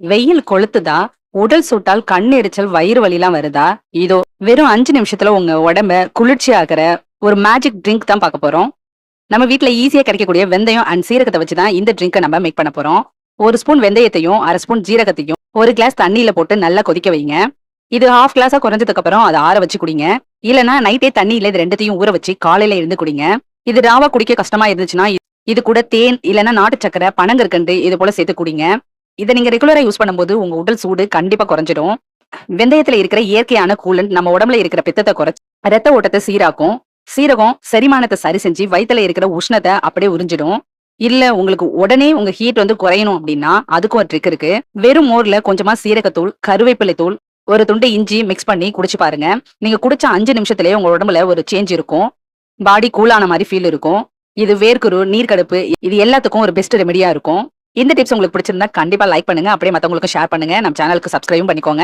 வெயில் கொளுத்துதா? உடல் சூட்டால் கண் எரிச்சல், வயிறு வலிலாம் வருதா? இதோ வெறும் 5 நிமிஷத்துல உங்க உடம்ப குளிர்ச்சி ஆகுற ஒரு மேஜிக் ட்ரிங்க் தான் பார்க்க போறோம். நம்ம வீட்ல ஈஸியா கிடைக்கக்கூடிய வெந்தயம் அண்ட் சீரகத்த வச்சு தான் இந்த ட்ரிங்க்க நம்ம மேக் பண்ண போறோம். 1 ஸ்பூன் வெந்தயத்தையும், 1/2 ஸ்பூன் ஜீரகத்தையும் 1 கிளாஸ் தண்ணீல போட்டு நல்லா கொதிக்க வைங்க. இது 1/2 கிளாஸா குறைஞ்சதுக்கு அப்புறம் அத ஆற வச்சு குடிங்க. இல்லனா நைட்டே தண்ணீல இது 2த்தையும் ஊற வச்சு காலையில எழுந்து குடிங்க. இது ராவா குடிக்க கஷ்டமா இருந்துச்சுன்னா, இது கூட தேன் இல்லனா நாட்டு சர்க்கரை, பனங்கற்கண்டு இது போல சேர்த்து குடிங்க. இத நீங்க ரெகுலரா யூஸ் பண்ணும்போது உங்க உடல் சூடு கண்டிப்பா குறைஞ்சிடும். வெந்தயத்துல இருக்கிற இயற்கையான கூலண்ட் நம்ம உடம்புல இருக்கிற பித்தத்தை குறைச்சு ரத்த ஓட்டத்தை சீராக்கும். சீரகம் செரிமானத்தை சரி செஞ்சு வயித்துல இருக்கிற உஷ்ணத்தை அப்படியே உறிஞ்சிடும். இல்ல உங்களுக்கு உடனே உங்க ஹீட் குறையணும் அப்படின்னா அதுக்கும் ஒரு ட்ரிக் இருக்கு. வெறும் மோர்ல கொஞ்சமா சீரகத்தூள், கருவேப்பிலை தூள், ஒரு துண்டு இஞ்சி மிக்ஸ் பண்ணி குடிச்சு பாருங்க. நீங்க குடிச்ச 5 நிமிஷத்துலயே உங்க உடம்புல ஒரு சேஞ்ச் இருக்கும். பாடி கூலான மாதிரி ஃபீல் இருக்கும். இது வேர்க்குரு, நீர்க்கடுப்பு இது எல்லாத்துக்கும் ஒரு பெஸ்ட் ரெமெடியா இருக்கும். இந்த டிப்ஸ் உங்களுக்கு பிடிச்சிருந்தா கண்டிப்பா லைக் பண்ணுங்க. அப்படியே மத்தவங்களுக்கு ஷேர் பண்ணுங்க. நம்ம சேனலுக்கு சப்ஸ்கிரைபும் பண்ணிக்கோங்க.